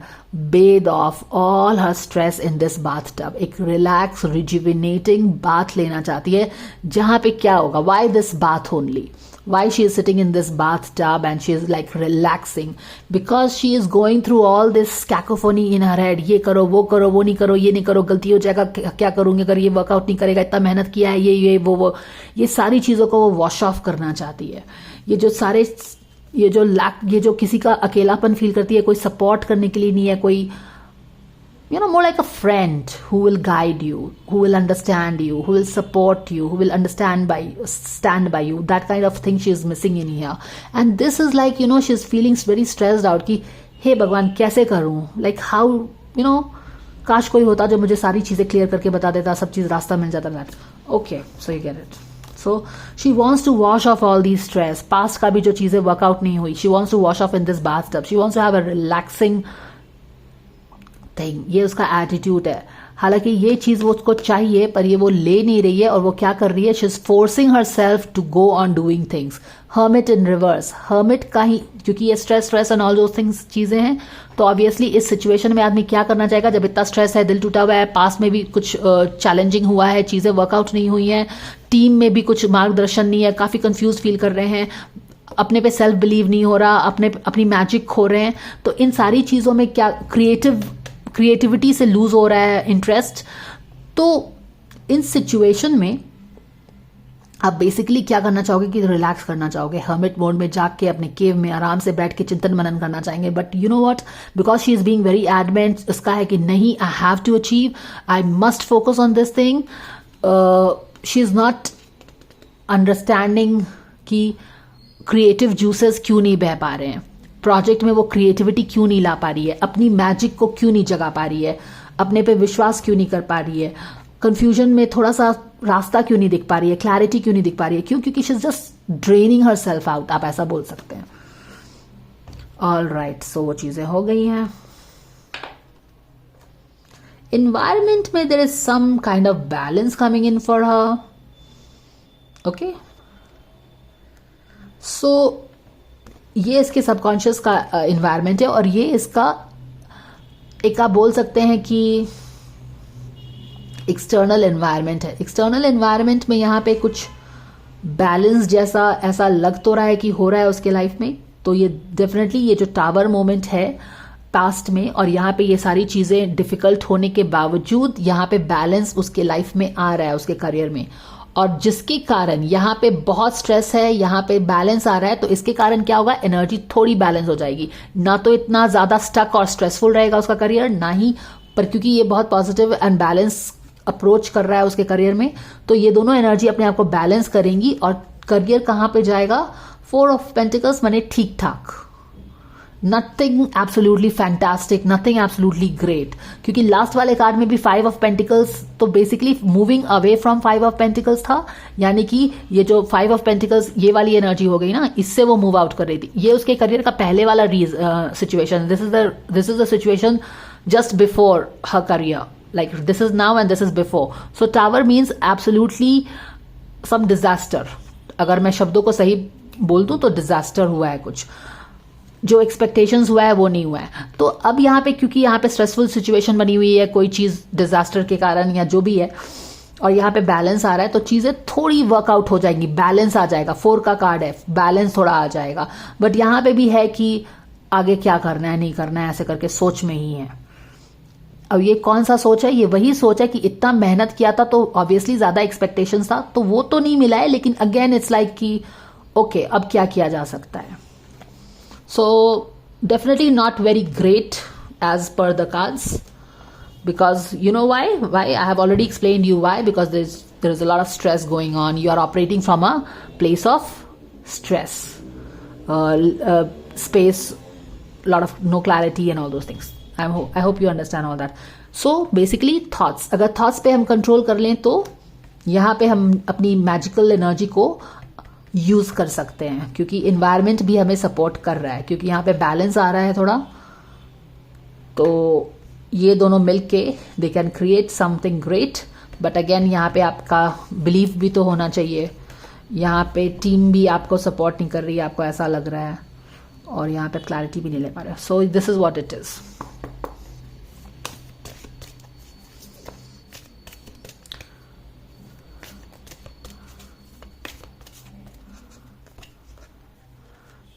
bathe off all her stress in this bath tub. एक रिलैक्स रिजुविनेटिंग बाथ लेना चाहती है, जहां पे क्या होगा, why this bath only, why she is sitting in this bathtub and she is like relaxing, because she is going through all this cacophony in her head। ये करो, वो करो, वो नहीं करो, ये नहीं करो, गलती हो जाएगा, क्या करूंगी अगर ये वर्कआउट नहीं करेगा, इतना मेहनत किया है, ये वो ये सारी चीजों को वो वॉश ऑफ करना चाहती है। ये जो सारे ये जो किसी का अकेलापन फील करती है, कोई सपोर्ट करने के लिए नहीं है, कोई more like a friend who will guide you, who will understand you, who will support you, who will stand by you. That kind of thing she is missing in here. And this is like, she's feeling very stressed out कि हे भगवान कैसे करूं, like how, काश कोई होता जो मुझे सारी चीजें क्लियर करके बता देता, सब चीज रास्ता मिल जाता। that okay, so you get it. So she wants to wash off all these stress, past का भी जो चीजें वर्कआउट नहीं हुई, she wants to wash off in this bathtub, she wants to have a relaxing thing. ये उसका attitude है। हालांकि ये चीज वो उसको चाहिए, पर ये वो ले नहीं रही है, और वो क्या कर रही है, she is forcing herself to go on doing things. Hermit in reverse, hermit का ही, क्योंकि ये stress and all those things चीजें हैं, तो ऑब्वियसली इस सिचुएशन में आदमी क्या करना चाहेगा, जब इतना स्ट्रेस है, दिल टूटा हुआ है, पास में भी कुछ चैलेंजिंग हुआ है, चीजें वर्कआउट नहीं हुई हैं, टीम में भी कुछ मार्गदर्शन नहीं है, काफी कंफ्यूज फील कर रहे हैं, अपने पे सेल्फ बिलीव नहीं हो रहा, अपनी मैजिक खो रहे हैं। तो इन सारी चीजों में क्या क्रिएटिविटी से लूज हो रहा है इंटरेस्ट। तो इन सिचुएशन में आप बेसिकली क्या करना चाहोगे कि रिलैक्स करना चाहोगे, हर्मिट मोड में जाके के अपने केव में आराम से बैठ के चिंतन मनन करना चाहेंगे। But you know what, because she is being very adamant, इसका है कि नहीं, I have to achieve, I must focus on this thing. She is not understanding कि क्रिएटिव जूसेस क्यों नहीं बह पा रहे हैं, प्रोजेक्ट में वो क्रिएटिविटी क्यों नहीं ला पा रही है, अपनी मैजिक को क्यों नहीं जगा पा रही है, अपने पे विश्वास क्यों नहीं कर पा रही है, कंफ्यूजन में थोड़ा सा रास्ता क्यों नहीं दिख पा रही है, क्लैरिटी क्यों नहीं दिख पा रही है, क्यों? क्योंकि she is just draining her self out, आप ऐसा बोल सकते हैं। ऑल राइट, सो वो चीजें हो गई हैं। इन्वायरमेंट में there is some kind of balance coming in for her. Okay, so ये इसके सबकॉन्शियस का इन्वायरमेंट है, और ये इसका एक आप बोल सकते हैं कि एक्सटर्नल एनवायरनमेंट है। एक्सटर्नल एनवायरनमेंट में यहाँ पे कुछ बैलेंस जैसा ऐसा लग तो रहा है कि हो रहा है उसके लाइफ में। तो ये डेफिनेटली ये जो टावर मोमेंट है पास्ट में, और यहाँ पे ये सारी चीजें डिफिकल्ट होने के बावजूद यहाँ पे बैलेंस उसके लाइफ में आ रहा है, उसके करियर में। और जिसके कारण यहाँ पे बहुत स्ट्रेस है, यहाँ पे बैलेंस आ रहा है, तो इसके कारण क्या होगा, एनर्जी थोड़ी बैलेंस हो जाएगी। ना तो इतना ज्यादा स्टक और स्ट्रेसफुल रहेगा उसका करियर, ना ही पर क्योंकि ये बहुत पॉजिटिव एंड बैलेंस अप्रोच कर रहा है उसके करियर में, तो ये दोनों एनर्जी अपने आप को बैलेंस करेंगी। और करियर कहाँ पे जाएगा, 4 ऑफ पेंटिकल्स, माने ठीक ठाक, nothing absolutely fantastic, nothing absolutely great. क्योंकि लास्ट वाले कार्ड में भी 5 ऑफ पेंटिकल्स, तो basically moving away from 5 of pentacles था, यानी कि ये जो 5 ऑफ पेंटिकल्स ये वाली एनर्जी हो गई ना, इससे वो मूव आउट कर रही थी। ये उसके करियर का पहले वाला situation, this is the situation just before her career, like this is now and this is before. So tower means absolutely some disaster, अगर मैं शब्दों को सही बोल दूं तो डिजास्टर हुआ है कुछ, जो एक्सपेक्टेशंस हुआ है वो नहीं हुआ है। तो अब यहाँ पे क्योंकि यहाँ पे स्ट्रेसफुल सिचुएशन बनी हुई है कोई चीज डिजास्टर के कारण या जो भी है, और यहाँ पे बैलेंस आ रहा है, तो चीजें थोड़ी वर्कआउट हो जाएंगी, बैलेंस आ जाएगा। 4 का कार्ड है, बैलेंस थोड़ा आ जाएगा। बट यहाँ पे भी है कि आगे क्या करना है नहीं करना है, ऐसे करके सोच में ही है। अब ये कौन सा सोच है? ये वही सोच है कि इतना मेहनत किया था तो ऑब्वियसली ज्यादा एक्सपेक्टेशंस था, तो वो तो नहीं मिला है, लेकिन अगेन इट्स लाइक कि ओके अब क्या किया जा सकता है। So definitely not very great as per the cards, because you know why I have already explained you why, because there is a lot of stress going on. You are operating from a place of stress, space, lot of no clarity and all those things. I hope you understand all that. So basically thoughts, अगर thoughts पे हम control कर लें तो यहाँ पे हम अपनी magical energy को यूज कर सकते हैं, क्योंकि environment भी हमें support कर रहा है, क्योंकि यहाँ पे balance आ रहा है थोड़ा, तो ये दोनों मिलके they can create something great. But again यहाँ पे आपका बिलीफ भी तो होना चाहिए। यहाँ पे टीम भी आपको सपोर्ट नहीं कर रही है, आपको ऐसा लग रहा है, और यहाँ पे क्लैरिटी भी नहीं ले पा रहे। So this is what it is.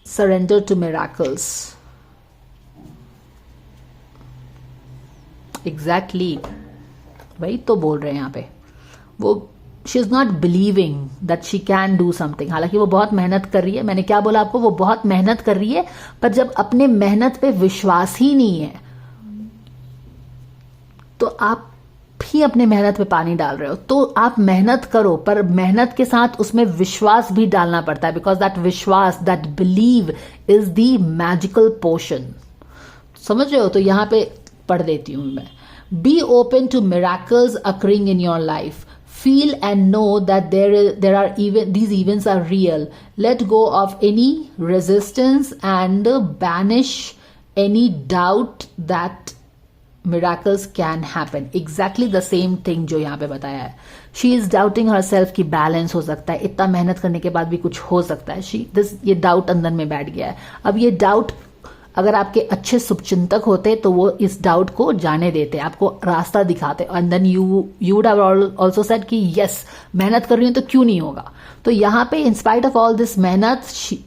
Surrender to miracles. Exactly वही तो बोल रहे हैं यहाँ पे। वो she is not believing that she can do something. हालांकि वो बहुत मेहनत कर रही है, मैंने क्या बोला आपको, वो बहुत मेहनत कर रही है, पर जब अपने मेहनत पे विश्वास ही नहीं है तो आप भी अपने मेहनत पे पानी डाल रहे हो। तो आप मेहनत करो, पर मेहनत के साथ उसमें विश्वास भी डालना पड़ता है, बिकॉज दैट विश्वास, that believe is the magical portion. समझ रहे हो? तो यहां पे पढ़ देती हूं मैं। Be open to miracles occurring in your life. Feel and know that these events are real. Let go of any resistance and banish any doubt that miracles can happen. Exactly the same thing जो यहाँ पे बताया है। She is doubting herself कि balance हो सकता है, इतना मेहनत करने के बाद भी कुछ हो सकता है। ये डाउट अंदर में बैठ गया है। अब ये डाउट अगर आपके अच्छे शुभचिंतक होते तो वो इस डाउट को जाने देते, आपको रास्ता दिखाते, and then you would have also said कि यस मेहनत कर रही हूं तो क्यों नहीं होगा। तो यहाँ पे इंस्पाइट ऑफ ऑल दिस मेहनत,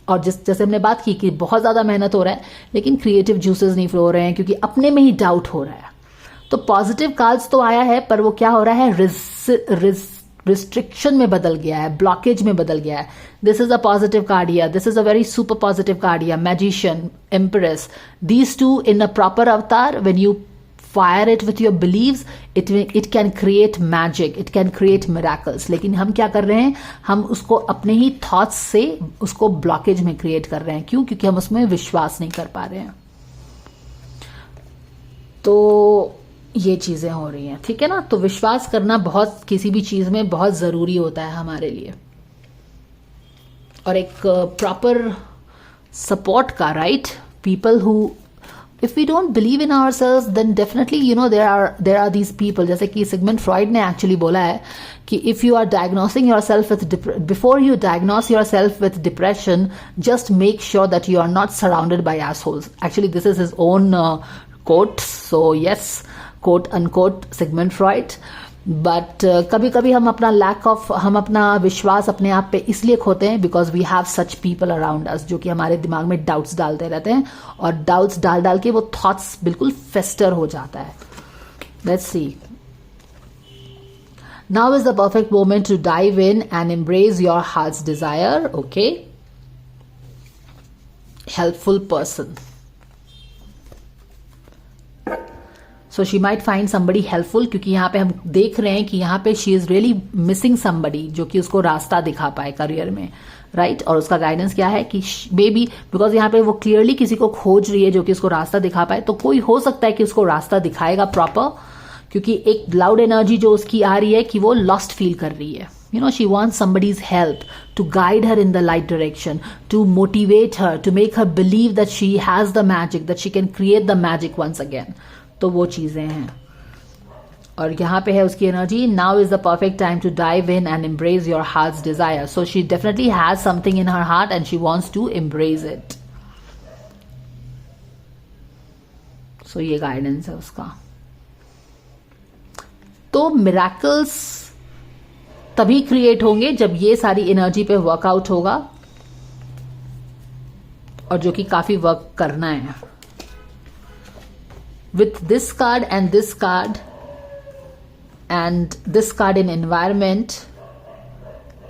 और जैसे हमने बात की कि बहुत ज्यादा मेहनत हो रहा है लेकिन क्रिएटिव जूसेस नहीं फ्लो हो रहे हैं, क्योंकि अपने में ही डाउट हो रहा है। तो पॉजिटिव कार्ड्स तो आया है, पर वो क्या हो रहा है, रिस्ट्रिक्शन में बदल गया है, ब्लॉकेज में बदल गया है। This is a positive card here, this is a very super positive card here. Magician, empress, these two in a proper avatar, when you fire it with your beliefs, it can create magic, it can create miracles. लेकिन हम क्या कर रहे हैं, हम उसको अपने ही thoughts से उसको ब्लॉकेज में क्रिएट कर रहे हैं। क्यों? क्योंकि हम उसमें विश्वास नहीं कर पा रहे हैं। तो ये चीजें हो रही हैं, ठीक है ना। तो विश्वास करना बहुत किसी भी चीज में बहुत जरूरी होता है हमारे लिए, और एक प्रॉपर सपोर्ट का, right. People who, if we don't believe in ourselves, then definitely you know there are these people. जैसे कि सिगमंड फ्रॉइड ने एक्चुअली बोला है कि if you are diagnosing yourself with, before you diagnose yourself with depression, just make sure that you are not surrounded by assholes. Actually this is his own quote, so yes, quote unquote Sigmund Freud. But कभी कभी हम अपना विश्वास अपने आप पे इसलिए खोते हैं because we have such people around us, जो कि हमारे दिमाग में डाउट्स डालते रहते हैं, और डाउट्स डाल डाल के वो थॉट्स बिल्कुल फेस्टर हो जाता है। Let's see, now is the perfect moment to dive in and embrace your heart's desire. Okay, helpful person, so she might find somebody helpful, क्योंकि यहाँ पे हम देख रहे हैं कि यहाँ पे she is really missing somebody जो कि उसको रास्ता दिखा पाए करियर में, राइट। और उसका गाइडेंस क्या है कि मे बी, बिकॉज यहाँ पे वो क्लियरली किसी को खोज रही है जो कि उसको रास्ता दिखा पाए, तो कोई हो सकता है कि उसको रास्ता दिखाएगा प्रॉपर, क्योंकि एक लाउड एनर्जी जो उसकी आ रही है कि वो लॉस्ट फील कर रही है। You know, she wants somebody's help to guide her in the right direction, to motivate her, to make her believe that she has the magic, that she can create the magic once again. तो वो चीजें हैं। और यहाँ पे है उसकी energy, now is the perfect time to dive in and embrace your heart's desire. So she definitely has something in her heart and she wants to embrace it. सो ये गाइडेंस है उसका. तो मिरेकल्स तभी क्रिएट होंगे जब ये सारी एनर्जी पे वर्कआउट होगा, और जो कि काफी वर्क करना है. With this card and this card and this card in environment,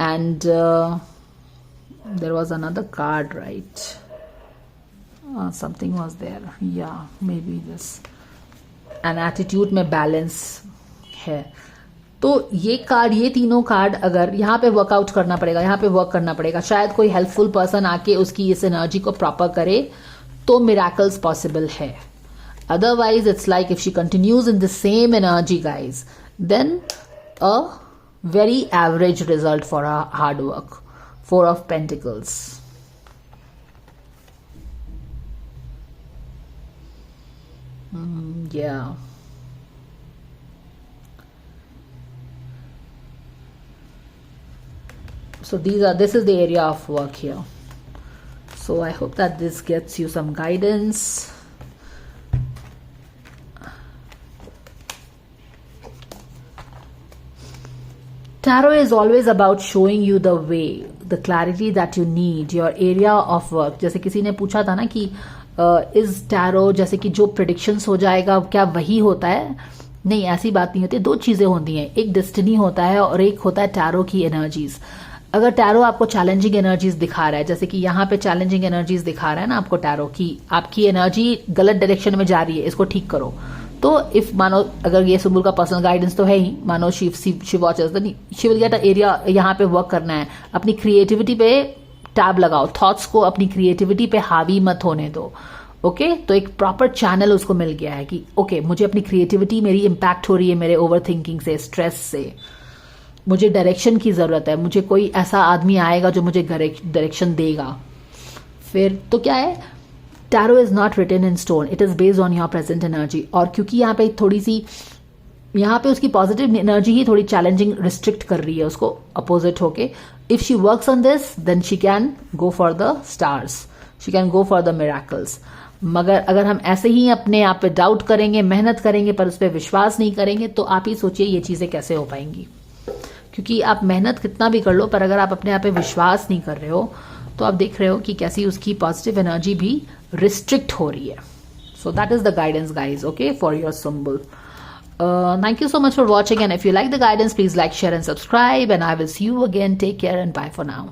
and there was another card, right? Something was there, yeah, maybe this. an attitude में balance है. तो ये कार्ड, ये तीनों कार्ड अगर यहाँ पे वर्कआउट करना पड़ेगा, यहाँ पे वर्क करना पड़ेगा, शायद कोई हेल्पफुल पर्सन आके उसकी इस एनर्जी को प्रॉपर करे तो मिरेकल्स पॉसिबल है. Otherwise it's like if she continues in the same energy, guys, then a very average result for her hard work. 4 of Pentacles. Yeah. So this is the area of work here. So I hope that this gets you some guidance. Tarot is always about showing you the way, the clarity that you need, your area of work. जैसे किसी ने पूछा था ना कि is tarot जैसे कि जो प्रेडिक्शंस हो जाएगा क्या वही होता है? नहीं, ऐसी बात नहीं होती. 2 चीजें होती हैं, एक डेस्टिनी होता है और एक होता है टैरो की एनर्जीज. अगर टैरो आपको चैलेंजिंग एनर्जीज दिखा रहा है, जैसे कि यहाँ पे चैलेंजिंग एनर्जीज दिखा रहा है ना आपको टैरो की, आपकी एनर्जी गलत डायरेक्शन में जा रही है, इसको ठीक करो. तो इफ मानो अगर ये सुम्बुल का पर्सनल गाइडेंस तो है ही, मानो she watches, she will get a area, यहाँ पे वर्क करना है. अपनी क्रिएटिविटी पे टैब लगाओ, थॉट्स को अपनी क्रिएटिविटी पे हावी मत होने दो. ओके, तो एक प्रॉपर चैनल उसको मिल गया है कि ओके, मुझे अपनी क्रिएटिविटी मेरी इम्पैक्ट हो रही है मेरे ओवर थिंकिंग से, स्ट्रेस से, मुझे डायरेक्शन की जरूरत है, मुझे कोई ऐसा आदमी आएगा जो मुझे डायरेक्शन देगा. फिर तो क्या है, tarot is not written in stone, it is based on your present energy. और क्योंकि यहाँ पे थोड़ी सी, यहाँ पे उसकी पॉजिटिव एनर्जी ही थोड़ी चैलेंजिंग रिस्ट्रिक्ट कर रही है उसको अपोजिट होके. If she works on this then she can go for the stars, she can go for the miracles. मगर अगर हम ऐसे ही अपने आप पे डाउट करेंगे, मेहनत करेंगे पर उस पर विश्वास नहीं करेंगे, तो आप ही सोचिए ये चीजें कैसे हो पाएंगी. क्योंकि आप मेहनत कितना भी कर लो, पर अगर आप अपने आप पे विश्वास नहीं कर रहे हो, तो आप देख रहे हो कि कैसी उसकी पॉजिटिव एनर्जी भी रिस्ट्रिक्ट हो रही है. सो that is the guidance guys, okay, for your symbol. Thank you so much for watching, and if you like the guidance, please like, share and subscribe, and I will see you again. Take care and bye for now.